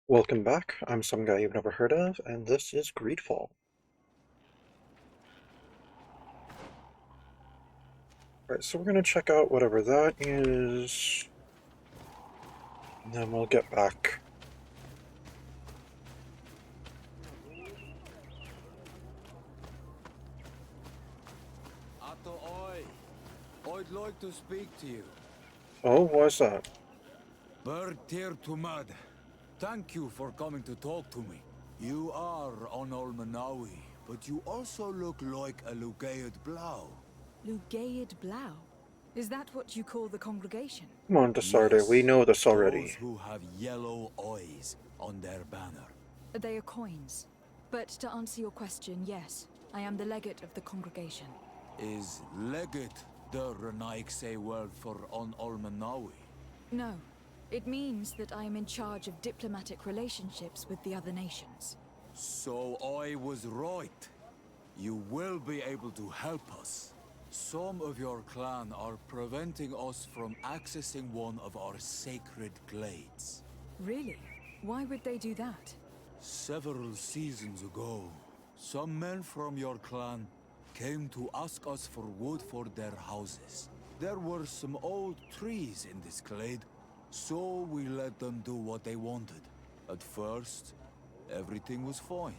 Welcome back. I'm some guy you've never heard of, and this is GreedFall. Alright, so we're gonna check out whatever that is, and then we'll get back. Atto oi, I'd like to speak to you. Oh, why's that? Bird tear to mud. Thank you for coming to talk to me. You are on Olmanawi, but you also look like a Lugaid Blau. Lugaid Blau? Is that what you call the congregation? Come on, Desarde, we Yes, know this those already. who have yellow eyes on their banner. They are coins. But to answer your question, yes, I am the legate of the congregation. Is legate the Renaigse word for on Olmanawi? No, it means that I am in charge of diplomatic relationships with the other nations. So I was right. You will be able to help us. Some of your clan are preventing us from accessing one of our sacred glades. Really? Why would they do that? Several seasons ago, some men from your clan came to ask us for wood for their houses. There were some old trees in this glade, so we let them do what they wanted. At first, everything was fine.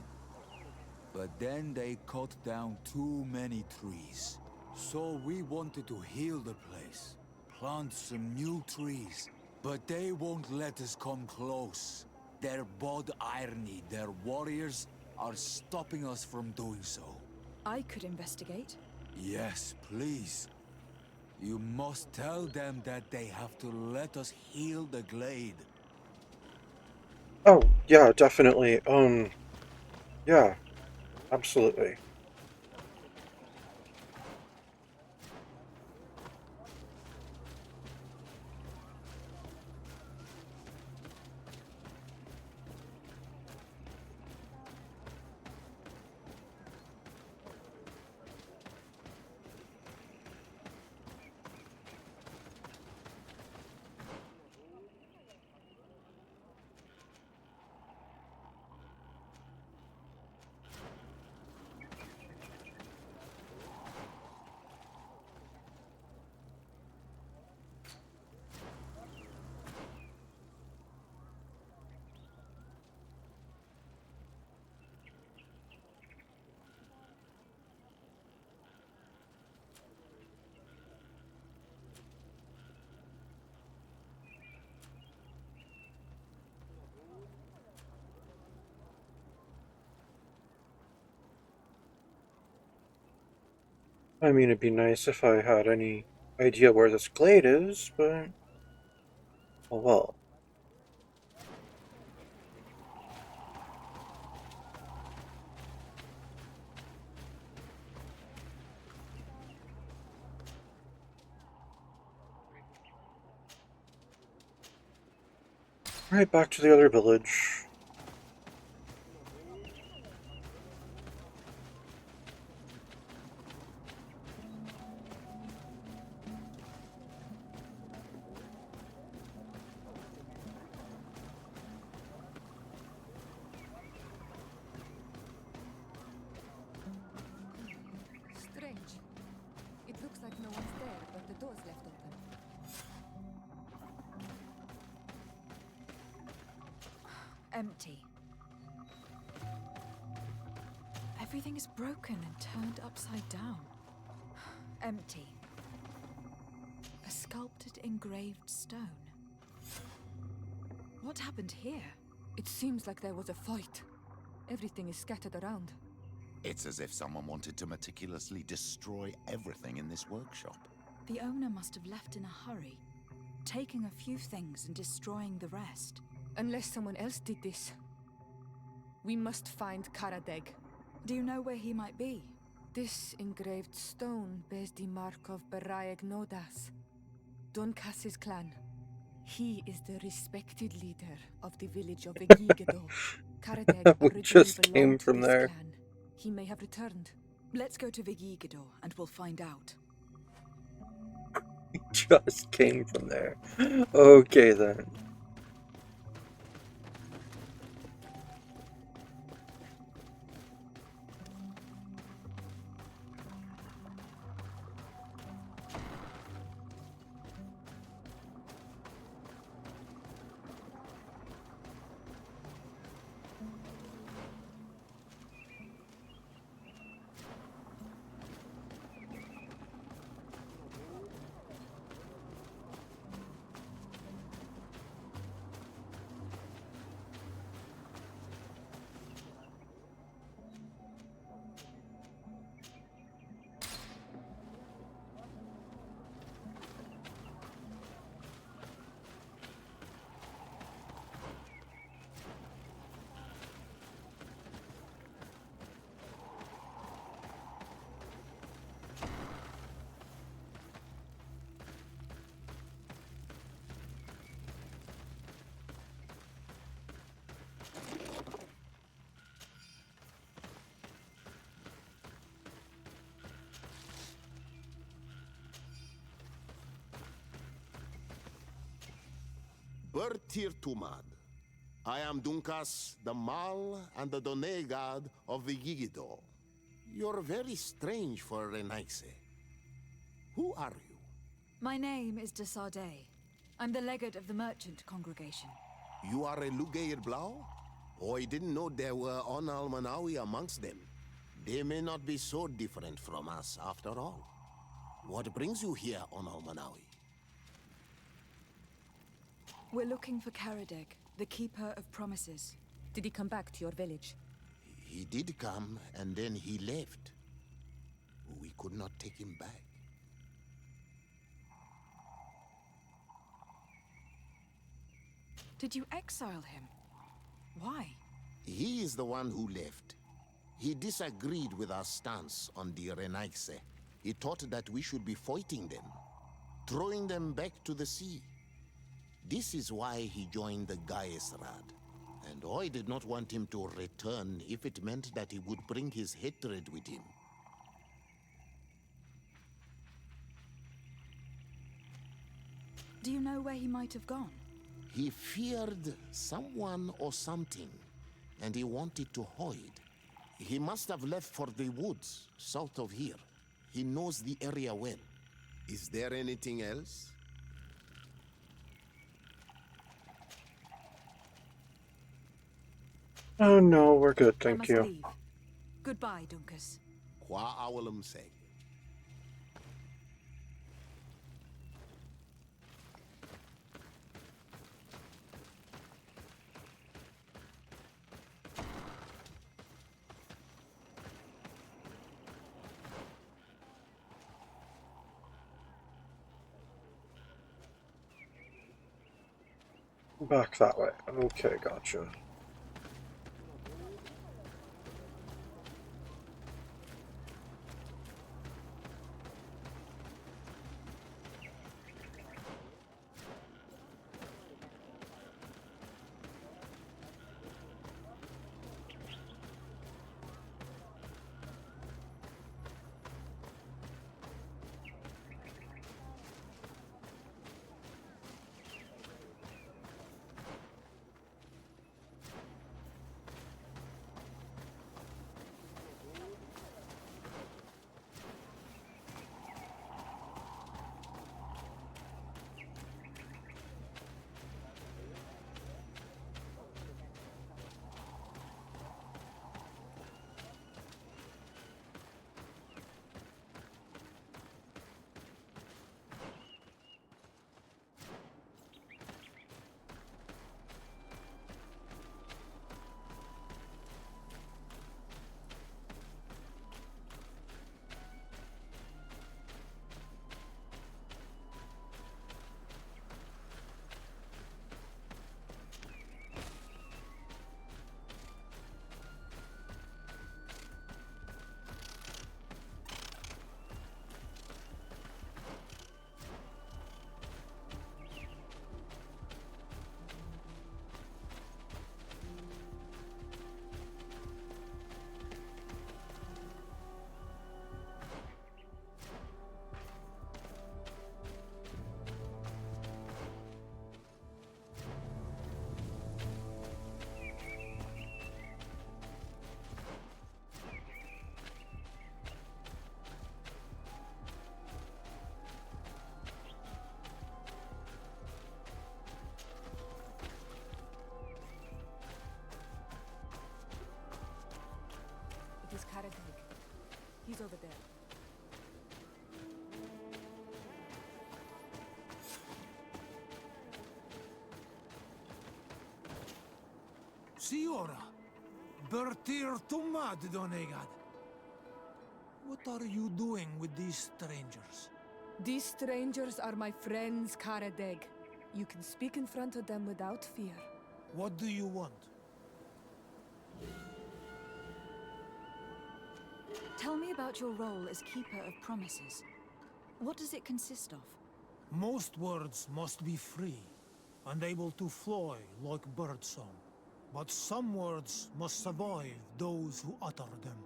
But then they cut down too many trees. So we wanted to heal the place, plant some new trees. But they won't let us come close. Their bod irony, their warriors, are stopping us from doing so. I could investigate. Yes, please. You must tell them that they have to let us heal the glade. Oh, yeah, definitely. Yeah, absolutely. I mean, it'd be nice if I had any idea where this glade is, but... Oh well. Right back to the other village. Strange. It looks like no one's there, but the door's left open. Empty. Everything is broken and turned upside down. Empty. A sculpted engraved stone. What happened here? It seems like there was a fight. Everything is scattered around. It's as if someone wanted to meticulously destroy everything in this workshop. The owner must have left in a hurry, taking a few things and destroying the rest. Unless someone else did this. We must find Karadeg. Do you know where he might be? This engraved stone bears the mark of Baraeg Nodas, Doncass's clan. He is the respected leader of the village of Egigedo. Karadeg We originally just came belonged to from this there. clan. He may have returned. Let's go to Vigigador and we'll find out. Just came from there. Okay then. Bertir Tumad. I am Dunkas, the Mal and the Donegad of the Yigido. You're very strange for Renaise. Who are you? My name is de Sardet. I'm the legate of the merchant congregation. You are a Lugair Blau? Oh, I didn't know there were Onal Manawi amongst them. They may not be so different from us after all. What brings you here, Onal Manawi? We're looking for Karadeg, the Keeper of Promises. Did he come back to your village? He did come, and then he left. We could not take him back. Did you exile him? Why? He is the one who left. He disagreed with our stance on the Renaise. He thought that we should be fighting them, throwing them back to the sea. This is why he joined the Gaesrad. And I did not want him to return if it meant that he would bring his hatred with him. Do you know where he might have gone? He feared someone or something, and he wanted to hide. He must have left for the woods, south of here. He knows the area well. Is there anything else? Oh no, we're good, I thank must you. leave. Goodbye, Dunkus. Qua awalum say. Back that way. Okay, gotcha. It is Karadeg. He's over there. Siora, Bertir Tumad Donegad. What are you doing with these strangers? These strangers are my friends, Karadeg. You can speak in front of them without fear. What do you want? Tell me about your role as Keeper of Promises. What does it consist of? Most words must be free, and able to fly like birdsong. But some words must survive those who utter them.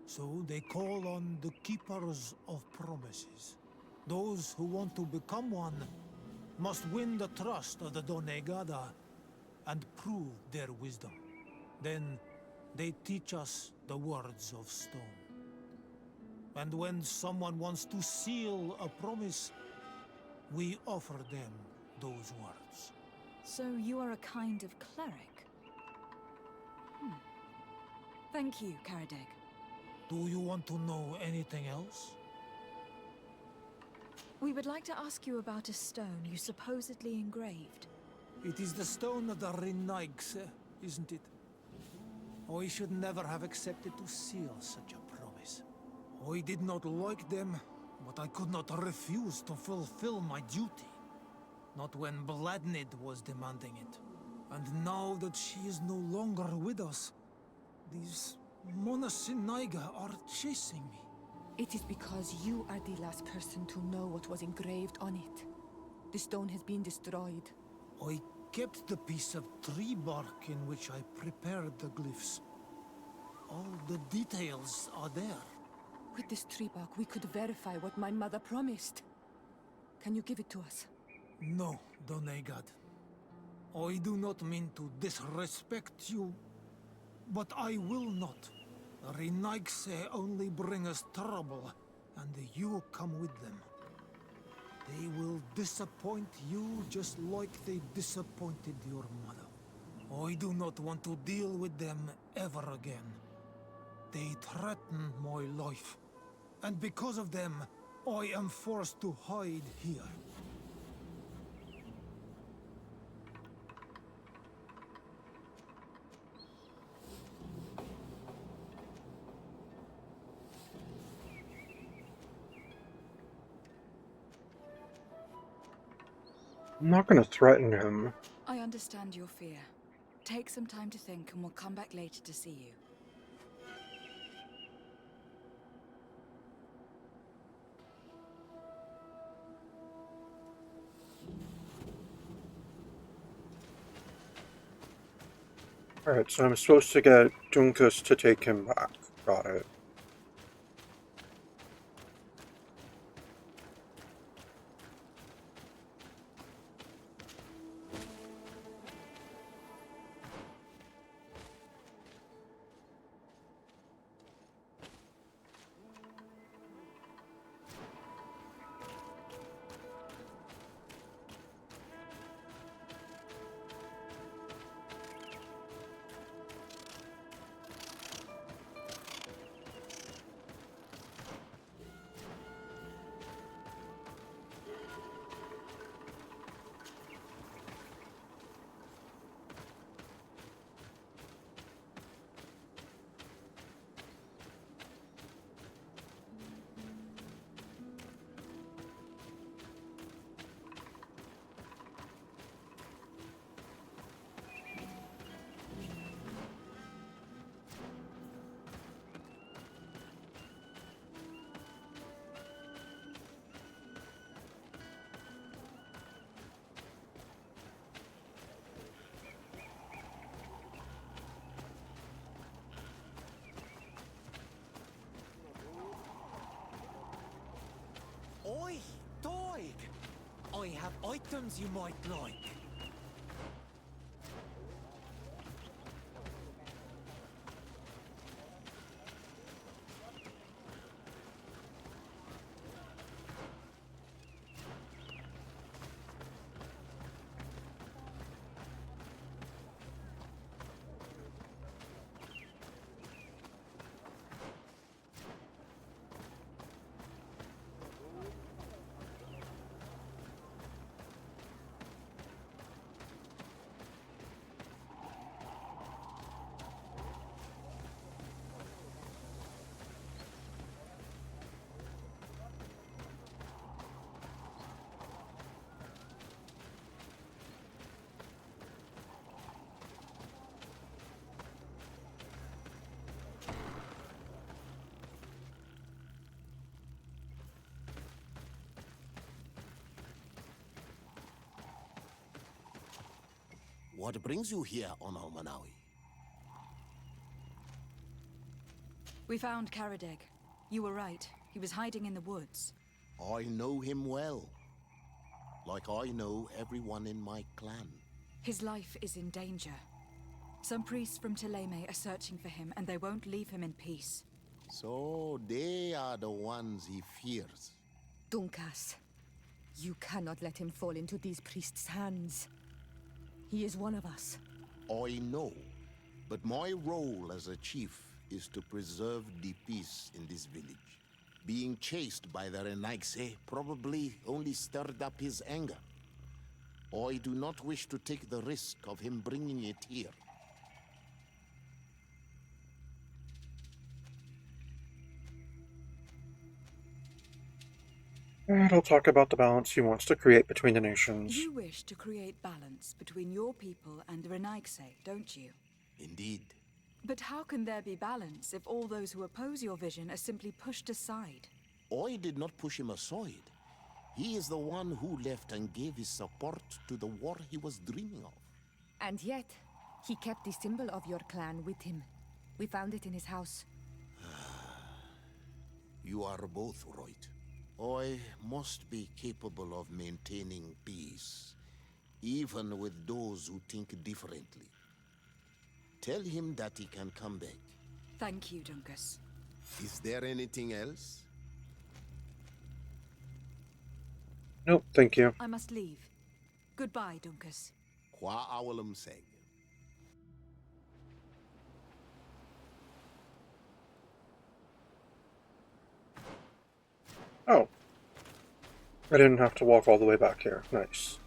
So they call on the Keepers of Promises. Those who want to become one must win the trust of the Donegada and prove their wisdom. Then they teach us the words of stone. And when someone wants to seal a promise, we offer them those words. So you are a kind of cleric? Thank you, Karadeg. Do you want to know anything else? We would like to ask you about a stone you supposedly engraved. It is the stone of the Renaigse, isn't it? I should never have accepted to seal such a promise. I did not like them, but I could not refuse to fulfill my duty. Not when Bladnid was demanding it. And now that she is no longer with us, these Monasinaiga are chasing me. It is because you are the last person to know what was engraved on it. The stone has been destroyed. I kept the piece of tree bark in which I prepared the glyphs. All the details are there. With this tree bark, we could verify what my mother promised. Can you give it to us? No, Donegad. I do not mean to disrespect you, but I will not. The Renaigse only bring us trouble, and you come with them. They will disappoint you just like they disappointed your mother. I do not want to deal with them ever again. They threaten my life, and because of them, I am forced to hide here. I'm not going to threaten him. I understand your fear. Take some time to think and we'll come back later to see you. Alright, so I'm supposed to get Dunkus to take him back. Got it. Oi, Doig! I have items you might like. What brings you here on Almanawi? We found Karadeg. You were right. He was hiding in the woods. I know him well. like I know everyone in my clan. His life is in danger. Some priests from Teleme are searching for him, and they won't leave him in peace. So they are the ones he fears. Dunkas, you cannot let him fall into these priests' hands. He is one of us. I know, but my role as a chief is to preserve the peace in this village. Being chased by the Renaigse probably only stirred up his anger. I do not wish to take the risk of him bringing it here. And I'll talk about the balance he wants to create between the nations. You wish to create balance between your people and the Renaigse, don't you? Indeed. But how can there be balance if all those who oppose your vision are simply pushed aside? I did not push him aside. He is the one who left and gave his support to the war he was dreaming of. And yet, he kept the symbol of your clan with him. We found it in his house. You are both right. I must be capable of maintaining peace, even with those who think differently. Tell him that he can come back. Thank you, Dunkus. Is there anything else? Nope, thank you. I must leave. Goodbye, Dunkus. Qua awalum seg. Oh. I didn't have to walk all the way back here. Nice.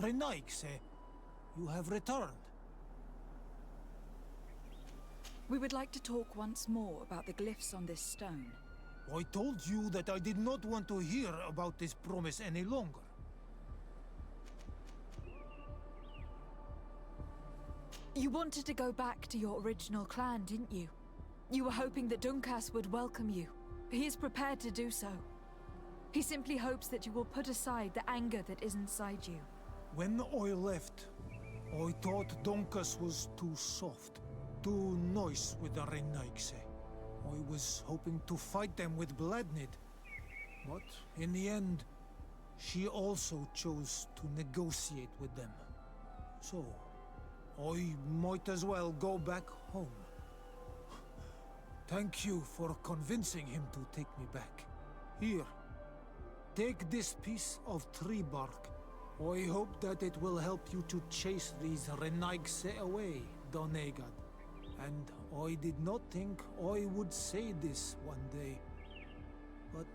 Renaigse, you have returned. We would like to talk once more about the glyphs on this stone. I told you that I did not want to hear about this promise any longer. You wanted to go back to your original clan, didn't you? You were hoping that Dunkas would welcome you. He is prepared to do so. He simply hopes that you will put aside the anger that is inside you. When I left, I thought Donkas was too soft, too nice with the Renaigse. I was hoping to fight them with Bladnid, but in the end, she also chose to negotiate with them. So, I might as well go back home. Thank you for convincing him to take me back. Here, take this piece of tree bark. I hope that it will help you to chase these Renaigse away, Donegad. And I did not think I would say this one day. But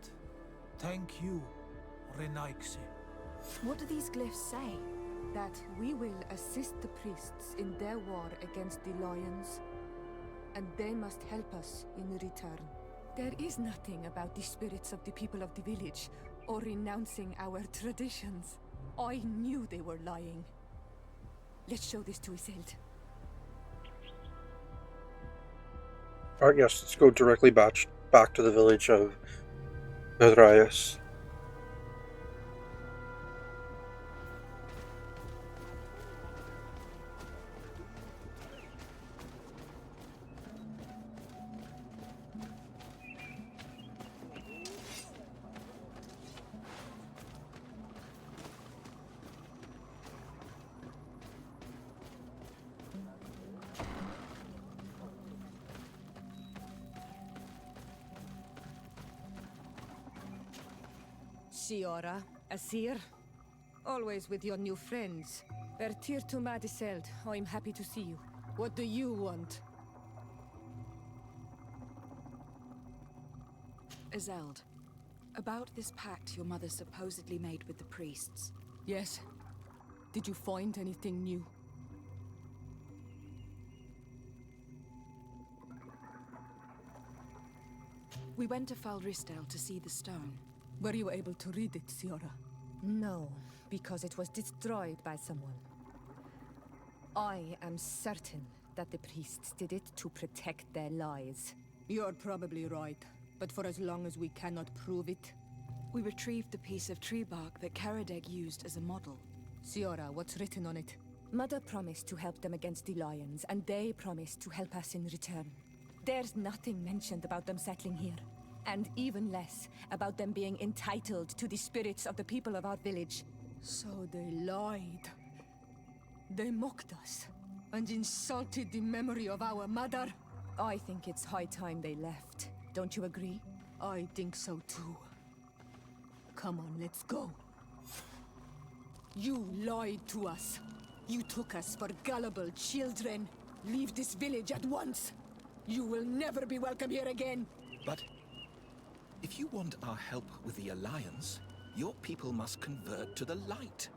thank you, Renaigse. What do these glyphs say? That we will assist the priests in their war against the lions, and they must help us in return. There is nothing about the spirits of the people of the village, or renouncing our traditions. I knew they were lying. Let's show this to Iselt. Alright, yes, let's go directly back to the village of Bedrayas. Shiora, Asir, always with your new friends. Bertir to Madiseld, I'm happy to see you. What do you want? Azeld, about this pact your mother supposedly made with the priests. Yes. Did you find anything new? We went to Falristel to see the stone. Were you able to read it, Siora? No, because it was destroyed by someone. I am certain that the priests did it to protect their lies. You're probably right, but for as long as we cannot prove it... We retrieved the piece of tree bark that Karadeg used as a model. Siora, what's written on it? Mother promised to help them against the lions, and they promised to help us in return. There's nothing mentioned about them settling here. And even less about them being entitled to the spirits of the people of our village. So they lied. They mocked us and insulted the memory of our mother. I think it's high time they left. Don't you agree? I think so too. Come on, let's go. You lied to us. You took us for gullible children. Leave this village at once. You will never be welcome here again. But if you want our help with the Alliance, your people must convert to the light.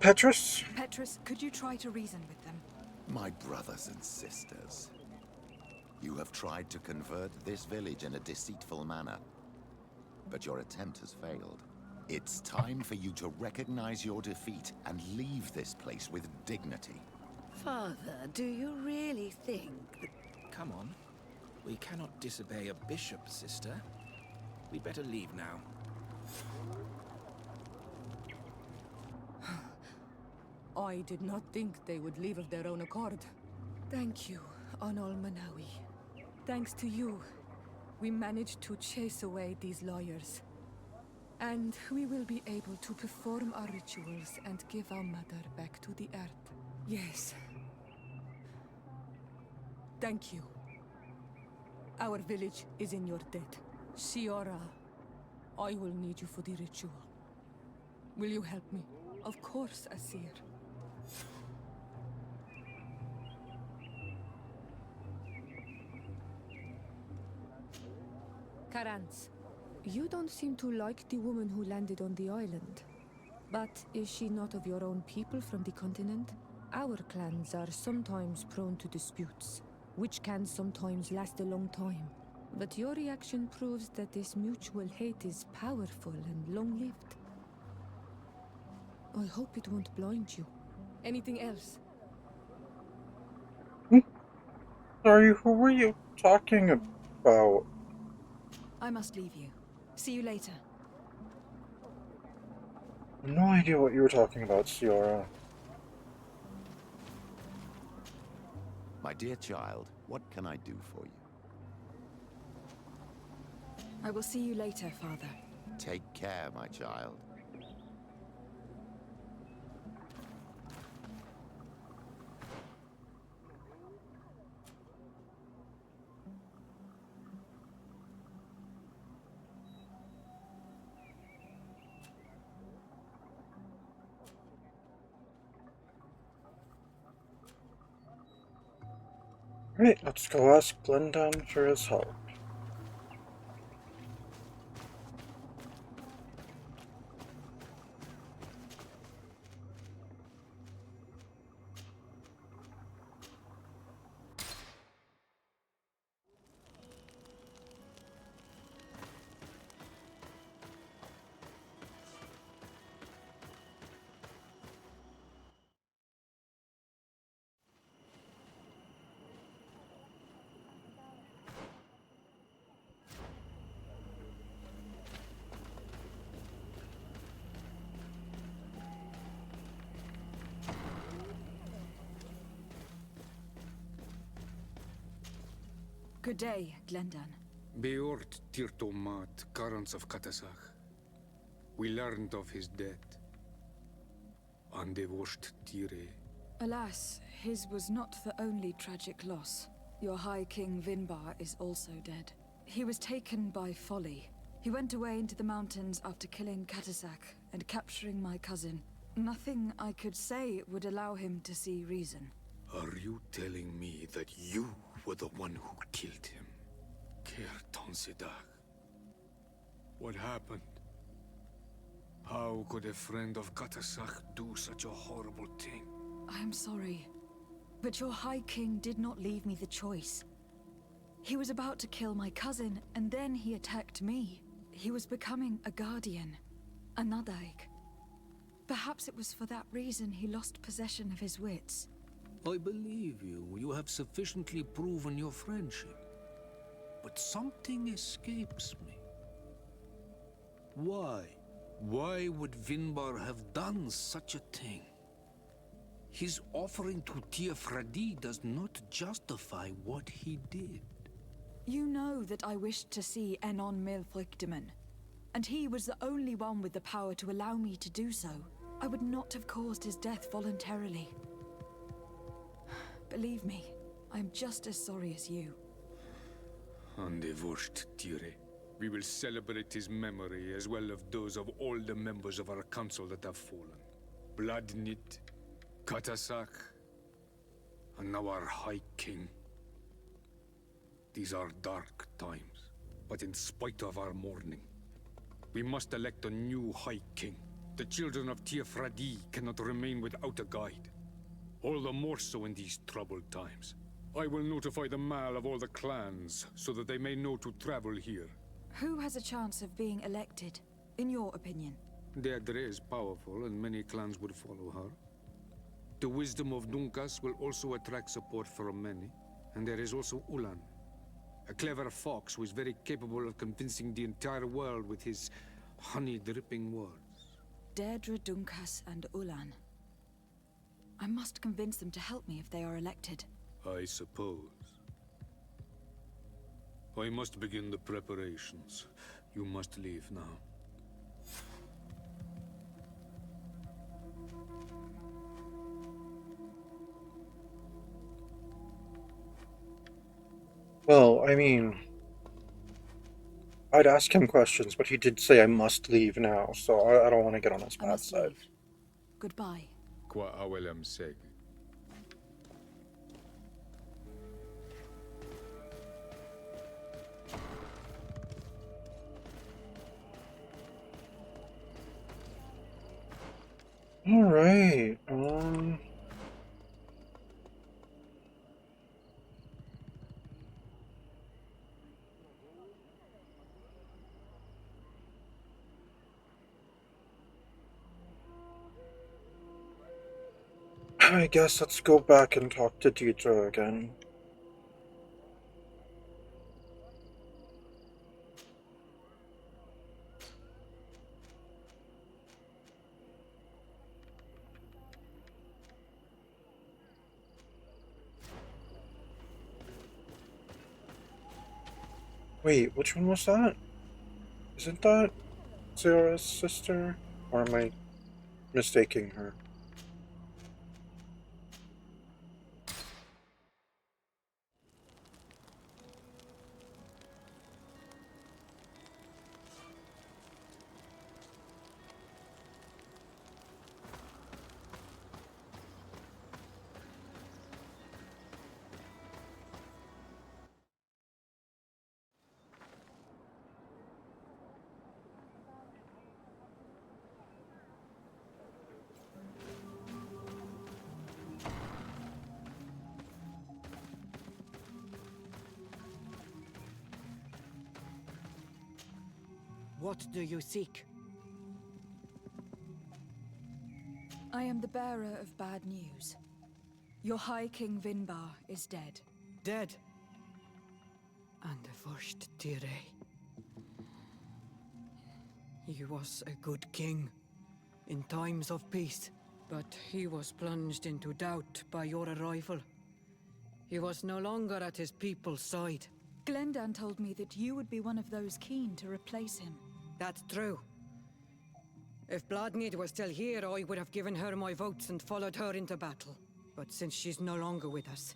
Petrus? Petrus, could you try to reason with them? My brothers and sisters, you have tried to convert this village in a deceitful manner, but your attempt has failed. It's time for you to recognize your defeat and leave this place with dignity. Father, do you really think that... Come on. We cannot disobey a bishop, sister. We'd better leave now. I did not think they would leave of their own accord. Thank you, Anol Manawi. Thanks to you, we managed to chase away these lawyers. And we will be able to perform our rituals and give our mother back to the earth. Yes. Thank you. Our village is in your debt. Siora, I will need you for the ritual. Will you help me? Of course, Asir. Karans, you don't seem to like the woman who landed on the island. But is she not of your own people from the continent? Our clans are sometimes prone to disputes, which can sometimes last a long time. But your reaction proves that this mutual hate is powerful and long-lived. I hope it won't blind you. Anything else? Sorry, who were you talking about? I must leave you. See you later. No idea what you were talking about, Ciara. My dear child, what can I do for you? I will see you later, Father. Take care, my child. Right, let's go ask Glendan for his help. Good day, Glendan. Beort Tirtomat, Karans of Katasach. We learned of his death. Andevosht Tire. Alas, his was not the only tragic loss. Your High King Vinbar is also dead. He was taken by folly. He went away into the mountains after killing Katasak and capturing my cousin. Nothing I could say would allow him to see reason. Are you telling me that you were the one who killed him? Kerton Sedag. What happened? How could a friend of Katasak do such a horrible thing? I am sorry, but your High King did not leave me the choice. He was about to kill my cousin, and then he attacked me. He was becoming a guardian, a Nadaig. Perhaps it was for that reason he lost possession of his wits. I believe you. You have sufficiently proven your friendship. But something escapes me. Why? Why would Vinbar have done such a thing? His offering to Tiafradi does not justify what he did. You know that I wished to see Enon Milfrichteman, and he was the only one with the power to allow me to do so. I would not have caused his death voluntarily. Believe me, I am just as sorry as you. Undivorced Tire. We will celebrate his memory as well as those of all the members of our council that have fallen. Bloodnit, Katasak, and now our High King. These are dark times, but in spite of our mourning, we must elect a new High King. The children of Tiafradi cannot remain without a guide. All the more so in these troubled times. I will notify the Mal of all the clans, so that they may know to travel here. Who has a chance of being elected, in your opinion? Deirdre is powerful, and many clans would follow her. The wisdom of Dunkas will also attract support from many. And there is also Ulan, a clever fox who is very capable of convincing the entire world with his honey-dripping words. Deirdre, Dunkas, and Ulan. I must convince them to help me if they are elected. I suppose. I must begin the preparations. You must leave now. Well, I mean, I'd ask him questions, but he did say I must leave now, so I don't want to get on his bad side. Leave. Goodbye. Qua awelem seg. All right. I guess let's go back and talk to Deirdre again. Wait, which one was that? Isn't that Zara's sister? Or am I mistaking her? What do you seek? I am the bearer of bad news. Your High King Vinbar is dead. Dead? And the first Tire. He was a good king in times of peace, but he was plunged into doubt by your arrival. He was no longer at his people's side. Glendan told me that you would be one of those keen to replace him. That's true. If Bloodnid was still here, I would have given her my votes and followed her into battle. But since she's no longer with us,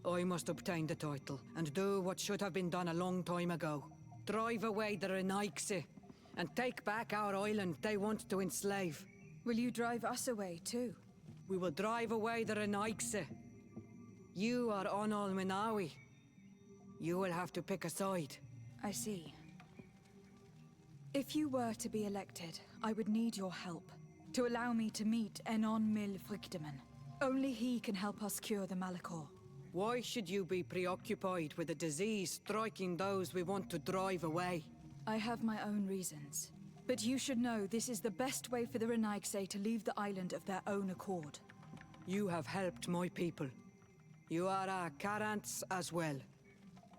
I must obtain the title and do what should have been done a long time ago. Drive away the Renaigse and take back our island they want to enslave. Will you drive us away too? We will drive away the Renaigse. You are Onol Menawi. You will have to pick a side. I see. If you were to be elected, I would need your help to allow me to meet Enon Milfrichteman. Only he can help us cure the Malachor. Why should you be preoccupied with a disease striking those we want to drive away? I have my own reasons. But you should know this is the best way for the Renaigse to leave the island of their own accord. You have helped my people. You are our Karants as well.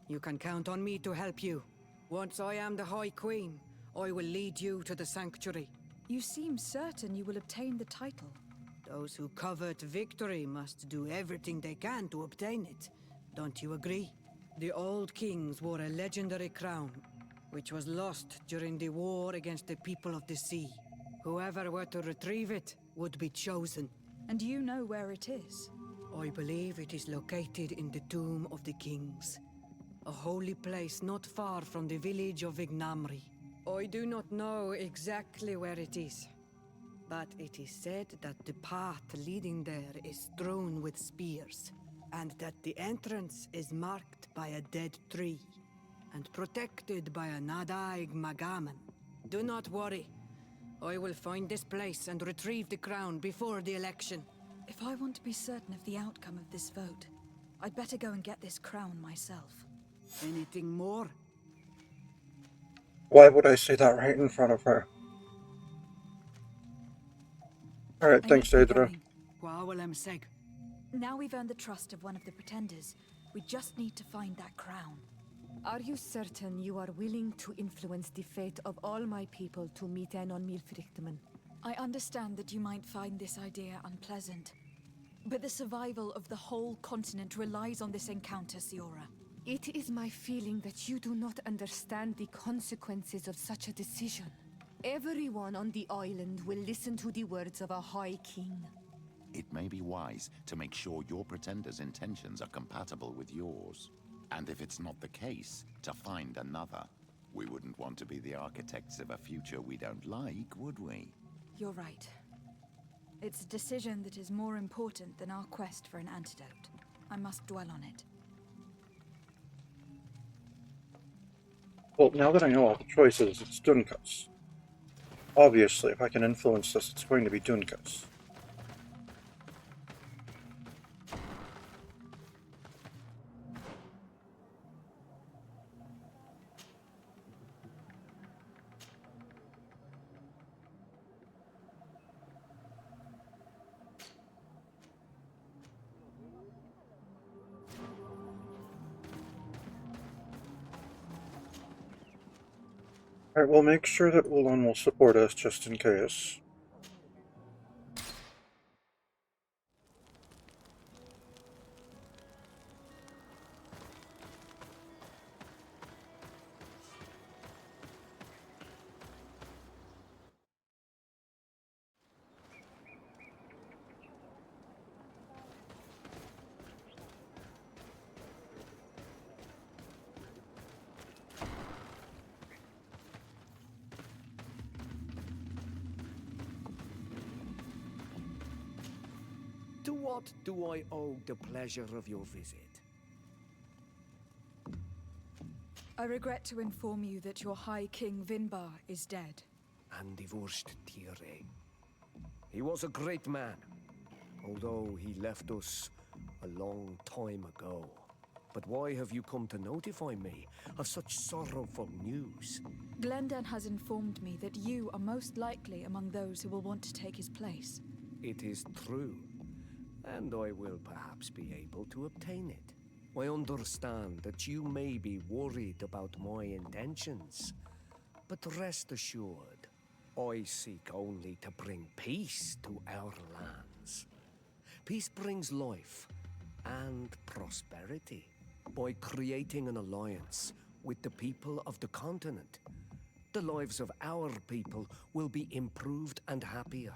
You can count on me to help you. Once I am the High Queen, I will lead you to the Sanctuary. You seem certain you will obtain the title. Those who covet victory must do everything they can to obtain it. Don't you agree? The old kings wore a legendary crown, which was lost during the war against the people of the sea. Whoever were to retrieve it would be chosen. And you know where it is? I believe it is located in the Tomb of the Kings, a holy place not far from the village of Vignamri. I do not know exactly where it is, but it is said that the path leading there is strewn with spears, and that the entrance is marked by a dead tree, and protected by a Nadaig Magaman. Do not worry. I will find this place and retrieve the crown before the election. If I want to be certain of the outcome of this vote, I'd better go and get this crown myself. Anything more? Why would I say that right in front of her? Alright, thanks, Daedra. Now we've earned the trust of one of the pretenders. We just need to find that crown. Are you certain you are willing to influence the fate of all my people to meet Enon Milfrichteman? I understand that you might find this idea unpleasant, but the survival of the whole continent relies on this encounter, Siora. It is my feeling that you do not understand the consequences of such a decision. Everyone on the island will listen to the words of a High King. It may be wise to make sure your pretender's intentions are compatible with yours. And if it's not the case, to find another. We wouldn't want to be the architects of a future we don't like, would we? You're right. It's a decision that is more important than our quest for an antidote. I must dwell on it. Well, now that I know all the choices, it's Dunkas. Obviously, if I can influence this, it's going to be Dunkas. Alright, we'll make sure that Ulan will support us just in case. To what do I owe the pleasure of your visit? I regret to inform you that your High King Vinbar is dead. And divorced Tire. He was a great man, although he left us a long time ago. But why have you come to notify me of such sorrowful news? Glendan has informed me that you are most likely among those who will want to take his place. It is true, and I will perhaps be able to obtain it. I understand that you may be worried about my intentions, but rest assured, I seek only to bring peace to our lands. Peace brings life and prosperity. By creating an alliance with the people of the continent, the lives of our people will be improved and happier.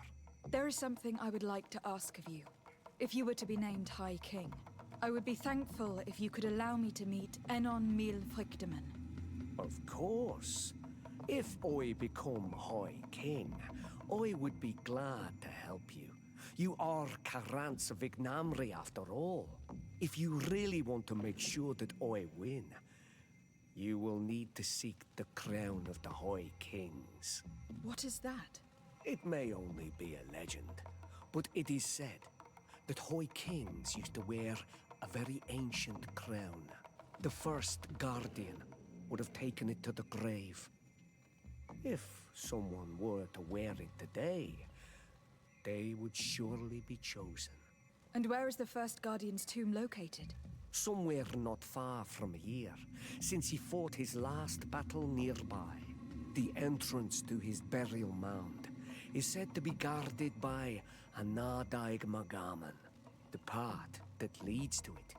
There is something I would like to ask of you. If you were to be named High King, I would be thankful if you could allow me to meet Enon Milfrichteman. Of course. If I become High King, I would be glad to help you. You are Karant's Vignamri after all. If you really want to make sure that I win, you will need to seek the crown of the High Kings. What is that? It may only be a legend, but it is said that High Kings used to wear a very ancient crown. The first guardian would have taken it to the grave. If someone were to wear it today, they would surely be chosen. And where is the first Guardian's tomb located? Somewhere not far from here, since he fought his last battle nearby. The entrance to his burial mound is said to be guarded by a Nadaig Magaman, the path that leads to it,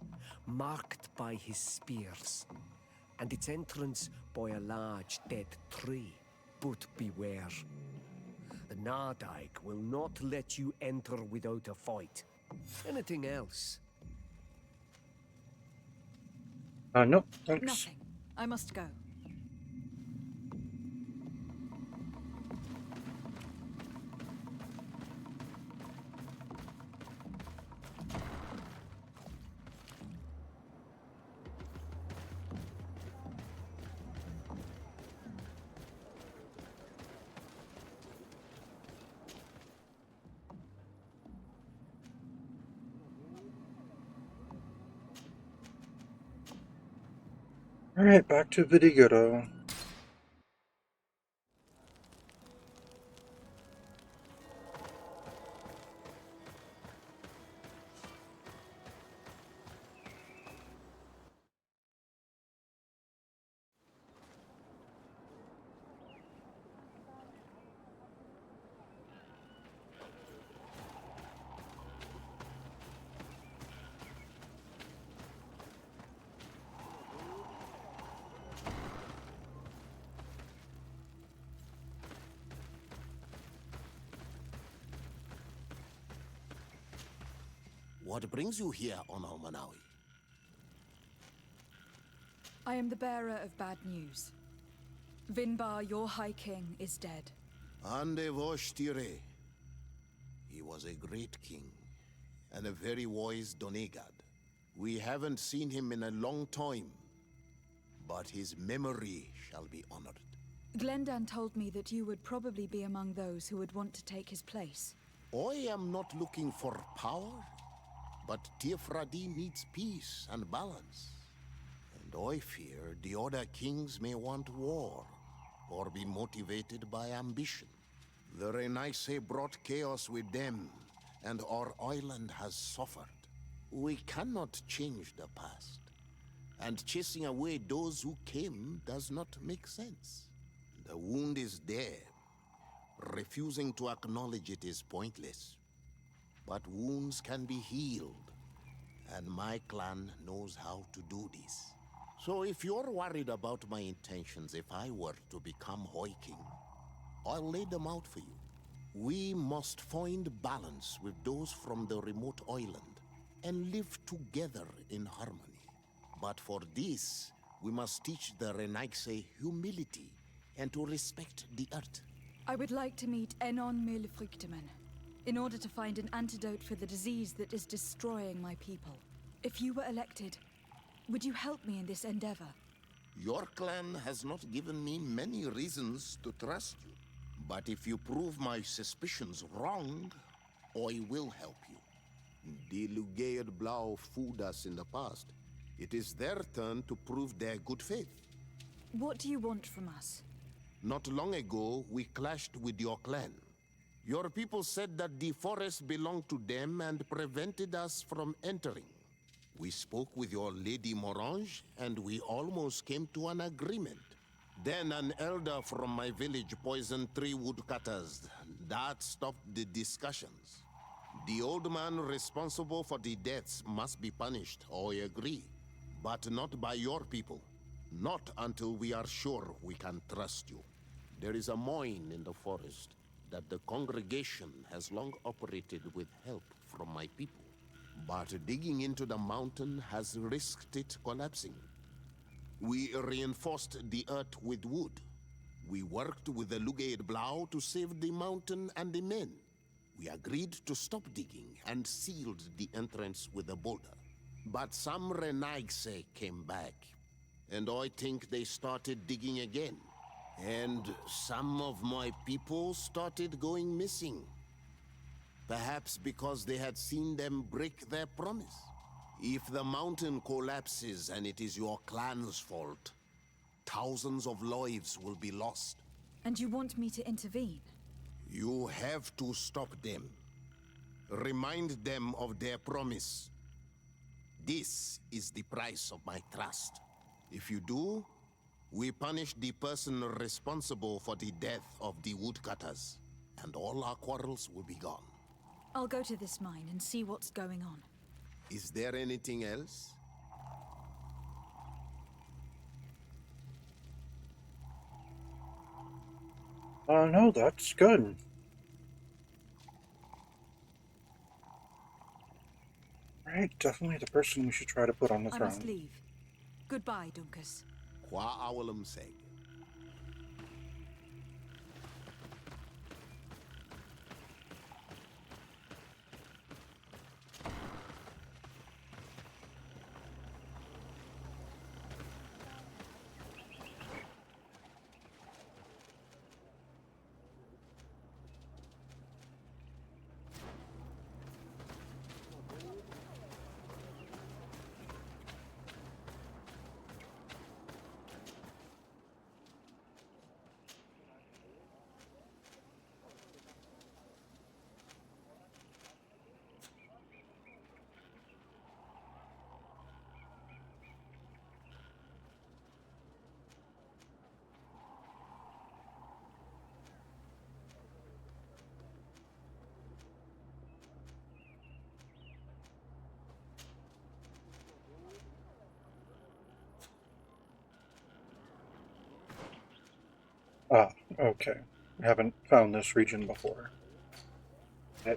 marked by his spears, and its entrance by a large dead tree. But beware. The Nadaig will not let you enter without a fight. Anything else? Nope, thanks. Nothing. I must go. Alright, back to Vidiguro. What brings you here, Honor Manawi? I am the bearer of bad news. Vinbar, your High King, is dead. Ande Vosh Tire. He was a great king, and a very wise Donegad. We haven't seen him in a long time, but his memory shall be honored. Glendan told me that you would probably be among those who would want to take his place. I am not looking for power, but Tirfradi needs peace and balance. And I fear the other kings may want war, or be motivated by ambition. The Renaise brought chaos with them, and our island has suffered. We cannot change the past, and chasing away those who came does not make sense. The wound is there. Refusing to acknowledge it is pointless. But wounds can be healed, and my clan knows how to do this. So if you're worried about my intentions if I were to become High King, I'll lay them out for you. We must find balance with those from the remote island and live together in harmony. But for this, we must teach the Renaise humility and to respect the earth. I would like to meet Enon Milfrichteman in order to find an antidote for the disease that is destroying my people. If you were elected, would you help me in this endeavor? Your clan has not given me many reasons to trust you. But if you prove my suspicions wrong, I will help you. The Lugaid Blau fooled us in the past. It is their turn to prove their good faith. What do you want from us? Not long ago, we clashed with your clan. Your people said that the forest belonged to them and prevented us from entering. We spoke with your Lady Morange, and we almost came to an agreement. Then an elder from my village poisoned 3 woodcutters. That stopped the discussions. The old man responsible for the deaths must be punished, I agree. But not by your people. Not until we are sure we can trust you. There is a mine in the forest that the congregation has long operated with help from my people. But digging into the mountain has risked it collapsing. We reinforced the earth with wood. We worked with the Lugaid Blau to save the mountain and the men. We agreed to stop digging and sealed the entrance with a boulder. But some Renaigse came back, and I think they started digging again. And some of my people started going missing. Perhaps because they had seen them break their promise. If the mountain collapses and it is your clan's fault, thousands of lives will be lost. And you want me to intervene? You have to stop them. Remind them of their promise. This is the price of my trust. If you do, we punish the person responsible for the death of the woodcutters. and all our quarrels will be gone. I'll go to this mine and see what's going on. Is there anything else? No, that's good. Right, definitely the person we should try to put on the I throne. must leave. Goodbye, Dunkus. Qua awalum seg. Ah, okay. We haven't found this region before. Okay.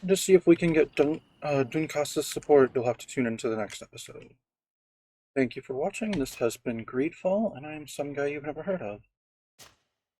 To see if we can get Dunkas' support, you'll have to tune into the next episode. Thank you for watching. This has been GreedFall, and I am some guy you've never heard of.